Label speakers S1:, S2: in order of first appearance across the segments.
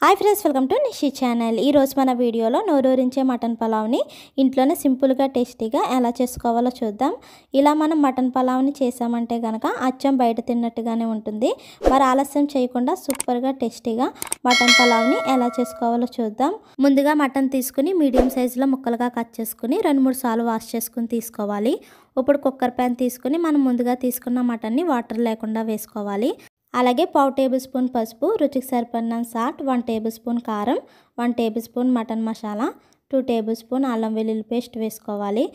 S1: Hi friends, welcome to Nishi channel. ఈరోజు మన వీడియోలో నోరూరించే మటన్ పలావ్ని ఇంట్లోనే సింపుల్గా టేస్టీగా ఎలా చేసుకోవాలో చూద్దాం. ఇలా మనం మటన్ పలావ్ని చేసామంటే కనుక అచ్చం బయట తిన్నట్టుగానే ఉంటుంది. మరి ఆలస్యం చేయకుండా సూపర్గా టేస్టీగా మటన్ పలావ్ని ఎలా చేసుకోవాలో చూద్దాం. ముందుగా మటన్ తీసుకుని మీడియం సైజులో ముక్కలుగా కట్ చేసుకుని 2-3 సార్లు వాష్ చేసుకుని తీసుకోవాలి. ఇప్పుడు కుక్కర్ ప్యాన్ తీసుకుని మనం ముందుగా తీసుకున్న మటన్ని వాటర్ లేకుండా వేసుకోవాలి. అలాగే 1/2 టేబుల్ స్పూన్ పసుపు, రుచికి సరిపడినంత సాల్ట్, 1 టేబుల్ స్పూన్ కారం, 1 table spoon mutton masala, 2 table spoon అల్లం వెల్లుల్లి పేస్ట్ వేసుకోవాలి.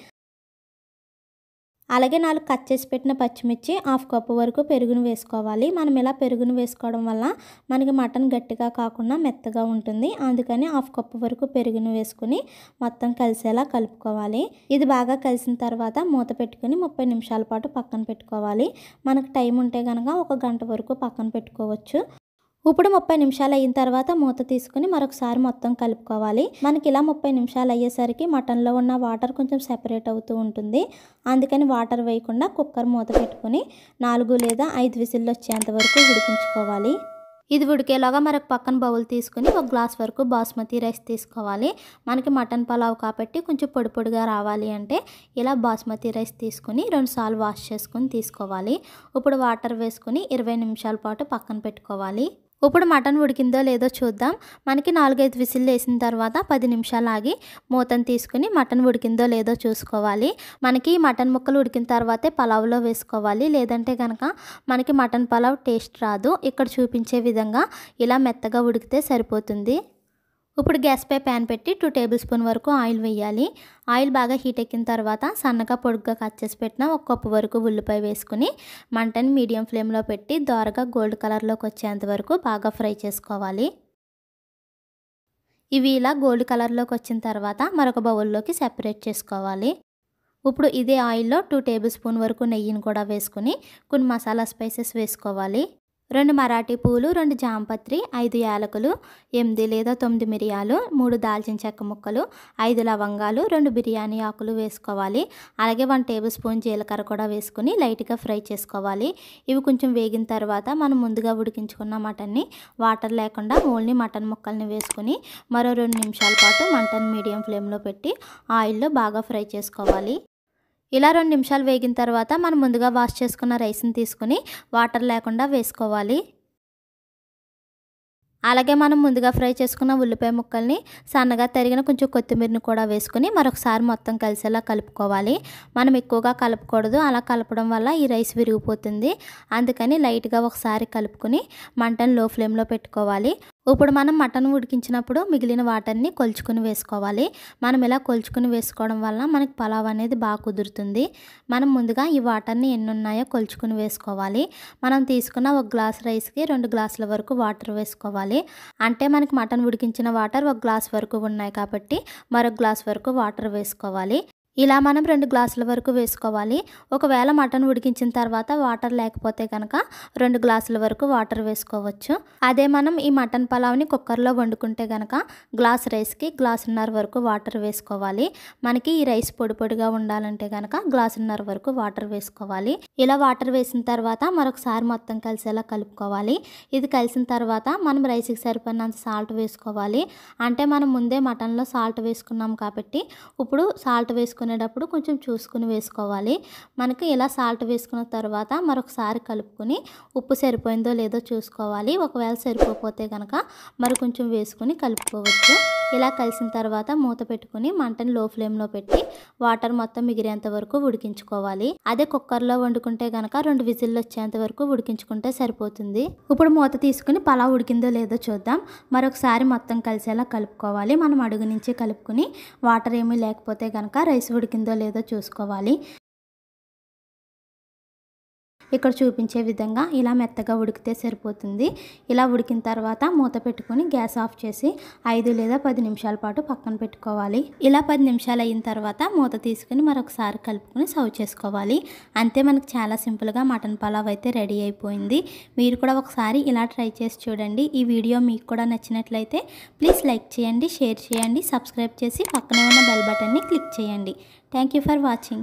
S1: అలాగే 4 కట్ చేసి పెట్టిన పచ్చిమిర్చి, 1/2 కప్పు వరకు పెరుగును వేసుకోవాలి. మనం ఇలా పెరుగును వేసుకోవడం వల్ల మనకి మటన్ గట్టిగా కాకుండా మెత్తగా ఉంటుంది. అందుకని 1/2 కప్పు వరకు పెరుగును వేసుకుని మొత్తం కలిసేలా కలుపుకోవాలి. ఇది బాగా కలిసిన తర్వాత మూత పెట్టుకుని 30 నిమిషాల పాటు పక్కన పెట్టుకోవాలి. మనకు టైం ఉంటే కనుక 1 గంట వరకు పక్కన పెట్టుకోవచ్చు. ఇప్పుడు 30 నిమిషాలు అయిన తర్వాత మూత తీసుకుని మరొకసారి మొత్తం కలుపుకోవాలి. మనకి ఇలా 30 నిమిషాలు అయ్యేసరికి మటన్లో ఉన్న వాటర్ కొంచెం సెపరేట్ అవుతూ ఉంటుంది. అందుకని వాటర్ వేయకుండా కుక్కర్ మూత పెట్టుకుని 4 లేదా 5 విజిల్లు వచ్చేంత వరకు ఉడికించుకోవాలి. ఇది ఉడికేలాగా మరొక పక్కన బౌల్ తీసుకుని 1 గ్లాస్ వరకు బాస్మతి రైస్ తీసుకోవాలి. మనకి మటన్ పలావ్ కాబట్టి కొంచెం పొడి పొడిగా రావాలి అంటే ఇలా బాస్మతి రైస్ తీసుకుని 2 సార్లు వాష్ చేసుకుని తీసుకోవాలి. ఇప్పుడు వాటర్ వేసుకుని 20 నిమిషాల పాటు పక్కన పెట్టుకోవాలి. ఇప్పుడు మటన్ ఉడికిందో లేదో చూద్దాం. మనకి 4-5 విజిల్లు వేసిన తర్వాత 10 నిమిషాలు ఆగి మూతను తీసుకుని మటన్ ఉడికిందో లేదో చూసుకోవాలి. మనకి మటన్ ముక్కలు ఉడికిన తర్వాతే పలావ్లో వేసుకోవాలి. లేదంటే కనుక మనకి మటన్ పలావ్ టేస్ట్ రాదు. ఇక్కడ చూపించే విధంగా ఇలా మెత్తగా ఉడికితే సరిపోతుంది. ఇప్పుడు గ్యాస్ పై ప్యాన్ పెట్టి 2 టేబుల్ స్పూన్ వరకు ఆయిల్ వేయాలి. ఆయిల్ బాగా హీట్ ఎక్కిన తర్వాత సన్నగా పొడుగ్గా కట్ చేసి పెట్టిన 1 కప్పు వరకు ఉల్లిపాయ వేసుకుని మంటని మీడియం ఫ్లేమ్లో పెట్టి దోరగా గోల్డ్ కలర్లోకి వచ్చేంత వరకు బాగా ఫ్రై చేసుకోవాలి. ఇవి ఇలా గోల్డ్ కలర్లోకి వచ్చిన తర్వాత మరొక బౌల్లోకి సెపరేట్ చేసుకోవాలి. ఇప్పుడు ఇదే ఆయిల్లో 2 టేబుల్ స్పూన్ వరకు నెయ్యిని కూడా వేసుకుని కొన్ని మసాలా స్పైసెస్ వేసుకోవాలి. 2 మరాఠీ పూలు, 2 జాంపత్రి, 5 యాలకులు, 8 లేదా 9 మిరియాలు, 3 దాల్చిన చెక్క ముక్కలు, 5 లవంగాలు, 2 బిర్యానీ ఆకులు వేసుకోవాలి. అలాగే 1 టేబుల్ స్పూన్ జీలకర్ర కూడా వేసుకుని లైట్గా ఫ్రై చేసుకోవాలి. ఇవి కొంచెం వేగిన తర్వాత మనం ముందుగా ఉడికించుకున్న మటన్ని వాటర్ లేకుండా ఓన్లీ మటన్ ముక్కల్ని వేసుకుని మరో 2 నిమిషాల పాటు మంటను మీడియం ఫ్లేమ్లో పెట్టి ఆయిల్లో బాగా ఫ్రై చేసుకోవాలి. ఇలా 2 నిమిషాలు వేగిన తర్వాత మనం ముందుగా వాష్ చేసుకున్న రైస్ని తీసుకుని వాటర్ లేకుండా వేసుకోవాలి. అలాగే మనం ముందుగా ఫ్రై చేసుకున్న ఉల్లిపాయ ముక్కల్ని సన్నగా తరిగిన కొంచెం కొత్తిమీరని కూడా వేసుకుని మరొకసారి మొత్తం కలిసేలా కలుపుకోవాలి. మనం ఎక్కువగా కలపకూడదు. అలా కలపడం వల్ల ఈ రైస్ విరిగిపోతుంది. అందుకని లైట్గా ఒకసారి కలుపుకుని మంటను లో ఫ్లేమ్లో పెట్టుకోవాలి. ఇప్పుడు మనం మటన్ ఉడికించినప్పుడు మిగిలిన వాటర్ని కొలుచుకుని వేసుకోవాలి. మనం ఇలా కొలుచుకుని వేసుకోవడం వల్ల మనకి పలావ్ అనేది బాగా కుదురుతుంది. మనం ముందుగా ఈ వాటర్ని ఎన్ని ఉన్నాయో కొలుచుకుని వేసుకోవాలి. మనం తీసుకున్న 1 గ్లాస్ రైస్కి 2 గ్లాసుల వరకు వాటర్ వేసుకోవాలి. అంటే మనకి మటన్ ఉడికించిన వాటర్ 1 గ్లాస్ వరకు ఉన్నాయి కాబట్టి మరొక గ్లాస్ వరకు వాటర్ వేసుకోవాలి. ఇలా మనం 2 గ్లాసుల వరకు వేసుకోవాలి. ఒకవేళ మటన్ ఉడికించిన తర్వాత వాటర్ లేకపోతే కనుక 2 గ్లాసుల వరకు వాటర్ వేసుకోవచ్చు. అదే మనం ఈ మటన్ పలావ్ని కుక్కర్లో వండుకుంటే కనుక గ్లాస్ రైస్కి 1.5 గ్లాసున్నర వరకు వాటర్ వేసుకోవాలి. మనకి ఈ రైస్ పొడి పొడిగా ఉండాలంటే కనుక 1.5 గ్లాసున్నర వరకు వాటర్ వేసుకోవాలి. ఇలా వాటర్ వేసిన తర్వాత మరొకసారి మొత్తం కలిసేలా కలుపుకోవాలి. ఇది కలిసిన తర్వాత మనం రైస్కి సరిపడినంత సాల్ట్ వేసుకోవాలి. అంటే మనం ముందే మటన్లో సాల్ట్ వేసుకున్నాం కాబట్టి ఇప్పుడు సాల్ట్ వేసుకునేటప్పుడు కొంచెం చూసుకుని వేసుకోవాలి. మనకి ఇలా సాల్ట్ వేసుకున్న తర్వాత మరొకసారి కలుపుకొని ఉప్పు సరిపోయిందో లేదో చూసుకోవాలి. ఒకవేళ సరిపోతే కనుక మరి కొంచెం వేసుకుని కలుపుకోవచ్చు. ఇలా కలిసిన తర్వాత మూత పెట్టుకుని మంటని లో ఫ్లేమ్లో పెట్టి వాటర్ మొత్తం మిగిలేంత వరకు ఉడికించుకోవాలి. అదే కుక్కర్లో వండుకుంటే కనుక 2 విజిల్లు వచ్చేంత వరకు ఉడికించుకుంటే సరిపోతుంది. ఇప్పుడు మూత తీసుకుని పలావ్ ఉడికిందో లేదో చూద్దాం. మరొకసారి మొత్తం కలిసేలా కలుపుకోవాలి. మనం అడుగు నుంచి కలుపుకుని వాటర్ ఏమీ లేకపోతే కనుక రైస్ ఉడికిందో లేదో చూసుకోవాలి. ఇక్కడ చూపించే విధంగా ఇలా మెత్తగా ఉడికితే సరిపోతుంది. ఇలా ఉడికిన తర్వాత మూత పెట్టుకుని గ్యాస్ ఆఫ్ చేసి 5 లేదా 10 నిమిషాల పాటు పక్కన పెట్టుకోవాలి. ఇలా 10 నిమిషాలు అయిన తర్వాత మూత తీసుకుని మరొకసారి కలుపుకొని సర్వ్ చేసుకోవాలి. అంతే, మనకు చాలా సింపుల్గా మటన్ పలావ్ అయితే రెడీ అయిపోయింది. మీరు కూడా ఒకసారి ఇలా ట్రై చేసి చూడండి. ఈ వీడియో మీకు కూడా నచ్చినట్లయితే ప్లీజ్ లైక్ చేయండి, షేర్ చేయండి, సబ్స్క్రైబ్ చేసి పక్కనే ఉన్న బెల్ బటన్ని క్లిక్ చేయండి. Thank you for watching.